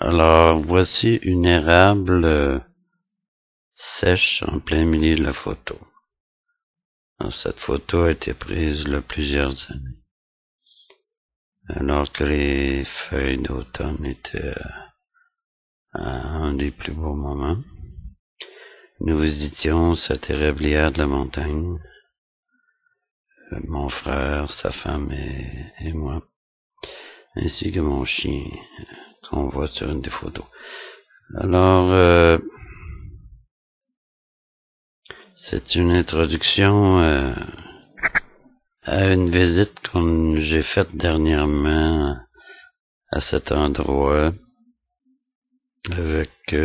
Alors, voici une érable sèche en plein milieu de la photo. Alors, cette photo a été prise il y a plusieurs années, alors que les feuilles d'automne étaient à un des plus beaux moments. Nous visitions cette érablière de la montagne, mon frère, sa femme et moi, ainsi que mon chien, qu'on voit sur une des photos. Alors, c'est une introduction à une visite que j'ai faite dernièrement à cet endroit avec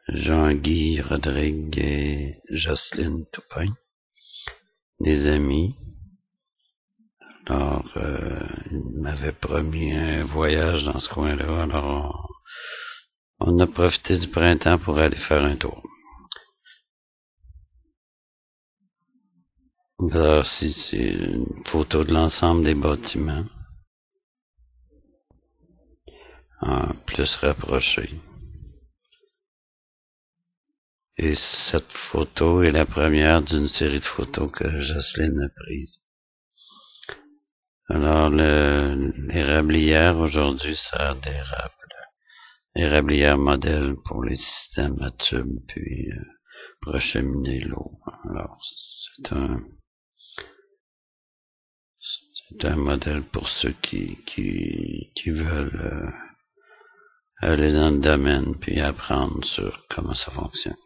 Jean-Guy Rodrigue et Jocelyne Toupin, des amis. Alors, ils m'avaient promis un voyage dans ce coin-là, alors on a profité du printemps pour aller faire un tour. Là, aussi, c'est une photo de l'ensemble des bâtiments, en plus rapproché. Et cette photo est la première d'une série de photos que Jocelyne a prises. Alors, l'érablière aujourd'hui sert d'érablière modèle pour les systèmes à tubes, puis pour acheminer l'eau. Alors, c'est un modèle pour ceux qui veulent aller dans le domaine puis apprendre sur comment ça fonctionne.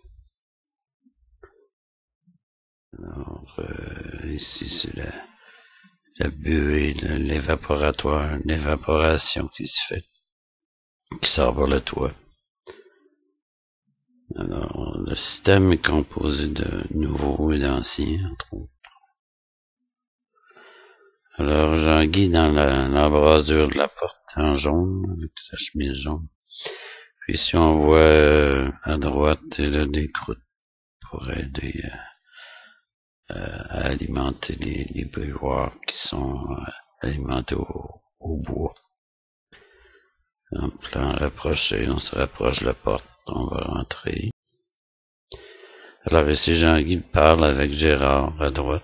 Alors, ici, c'est la buée, l'évaporatoire, l'évaporation qui se fait, qui sort par le toit. Alors, le système est composé de nouveaux et d'anciens, entre autres. Alors, Jean-Guy dans l'embrasure de la porte en jaune, avec sa chemise jaune. Puis si on voit à droite, il y a des croûtes pour aider à alimenter les bouilloires qui sont alimentés au bois. En plan rapproché, on se rapproche de la porte, on va rentrer. Alors ici, Jean-Guy parle avec Gérard à droite,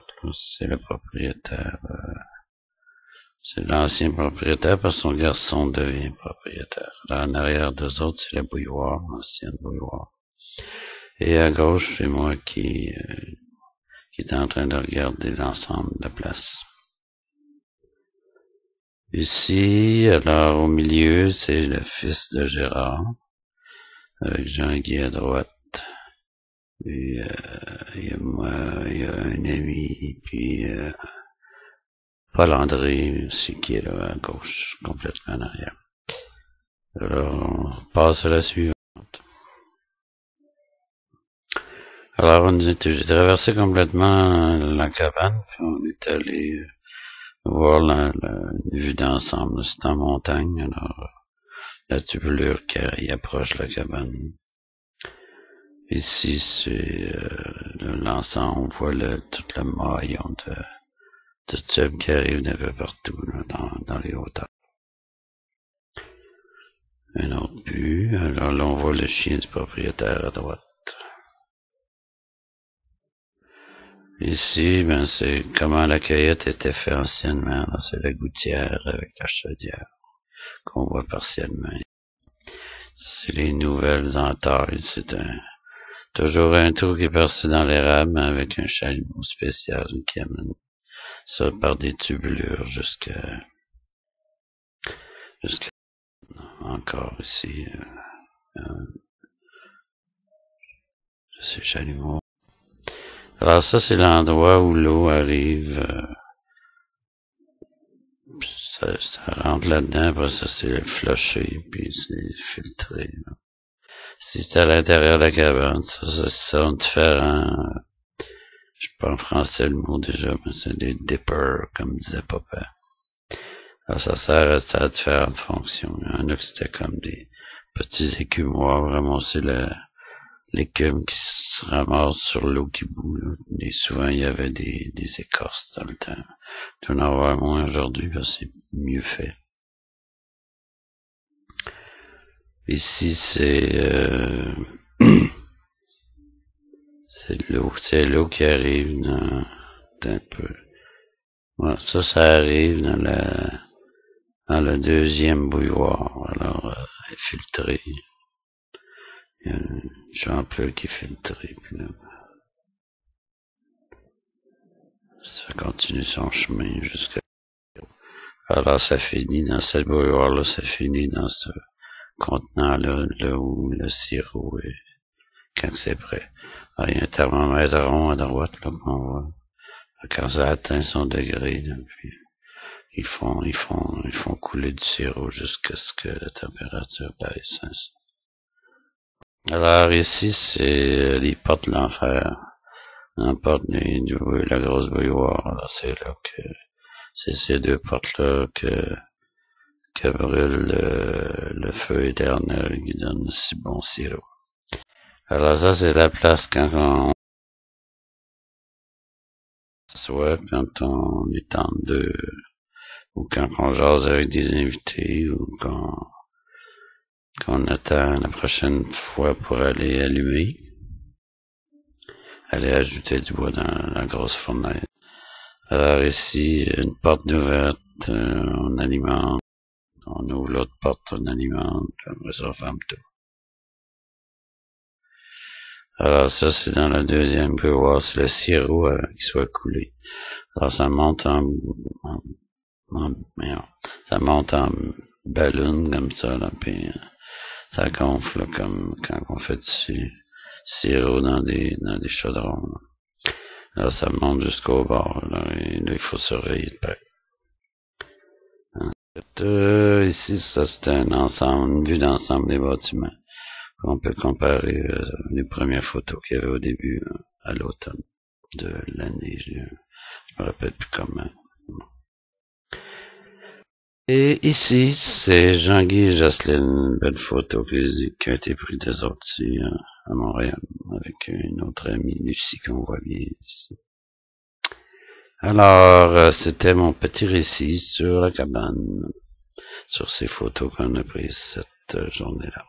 c'est le propriétaire. C'est l'ancien propriétaire parce que son garçon devient propriétaire. Là, en arrière d'eux autres, c'est la bouilloire, l'ancienne bouilloire. Et à gauche, c'est moi qui est en train de regarder l'ensemble de la place. Ici, alors au milieu, c'est le fils de Gérard, avec Jean-Guy à droite. Puis il y a moi, il y a un ami, puis Paul-André aussi qui est là à gauche, complètement en arrière. Alors, on passe à la suivante. Alors, j'ai traversé complètement la cabane, puis on est allé voir la vue d'ensemble. C'est en montagne, alors la tubulure qui approche la cabane. Ici, c'est l'ensemble, on voit tout le maillon de tubes qui arrive d'un peu partout là, dans les hauteurs. Un autre but, alors là on voit le chien du propriétaire à droite. Ici, ben c'est comment la cueillette était faite anciennement. C'est la gouttière avec la chaudière qu'on voit partiellement. C'est les nouvelles entailles. C'est toujours un trou qui est percé dans l'érable avec un chalumeau spécial qui amène ça par des tubulures jusqu'à encore ici ces chalumeaux. Alors ça c'est l'endroit où l'eau arrive, ça rentre là-dedans, après ça c'est flushé, puis c'est filtré. Si c'est à l'intérieur de la cabane, ça c'est différent. Je sais pas en français le mot déjà, mais c'est des dippers, comme disait papa. Alors ça sert à différentes fonctions. Il y en a qui c'était comme des petits écumoires, ramasser l'écume qui se ramasse sur l'eau qui bout. Là. Et souvent, il y avait des écorces dans le temps. Tu en avoir moins aujourd'hui, parce que c'est mieux fait. Ici, c'est l'eau qui arrive un peu. Voilà, ça arrive dans le deuxième bouilloire. Alors, elle est filtrée. Il y a un champleur qui est filtré. Puis là, ça continue son chemin jusqu'à... Alors, ça finit dans cette bouilloire-là, ça finit dans ce contenant-là, là où le sirop est, quand c'est prêt. Alors, il y a un thermomètre rond à droite, là, qu'on voit. Quand ça atteint son degré, là, puis ils font couler du sirop jusqu'à ce que la température baisse. Hein. Alors, ici, c'est les portes de l'enfer. La porte de la grosse bouilloire. Alors, c'est là que, c'est ces deux portes-là que brûle le feu éternel qui donne si bon sirop. Alors ça, c'est la place quand on s'assoit, quand on est en deux, ou quand on jase avec des invités, ou qu'on attend la prochaine fois pour aller allumer, aller ajouter du bois dans la grosse fournaise. Alors ici, une porte ouverte, on alimente, on ouvre l'autre porte, on alimente, après ça on ferme tout. Alors ça, c'est dans la deuxième bouilloire, c'est le sirop qui soit coulé. Alors ça monte en ballon comme ça, là, puis ça gonfle là, comme quand on fait du sirop dans des chaudrons. Là. Alors ça monte jusqu'au bord, là, et là, il faut surveiller de près. Ici, ça c'est un ensemble, une vue d'ensemble des bâtiments. On peut comparer les premières photos qu'il y avait au début, à l'automne de l'année, je me rappelle plus comment. Et ici, c'est Jean-Guy et Jocelyne, une belle photo qui a été prise d'eux autres ici, à Montréal, avec une autre amie, Lucie, qu'on voit bien ici. Alors, c'était mon petit récit sur la cabane, sur ces photos qu'on a prises cette journée-là.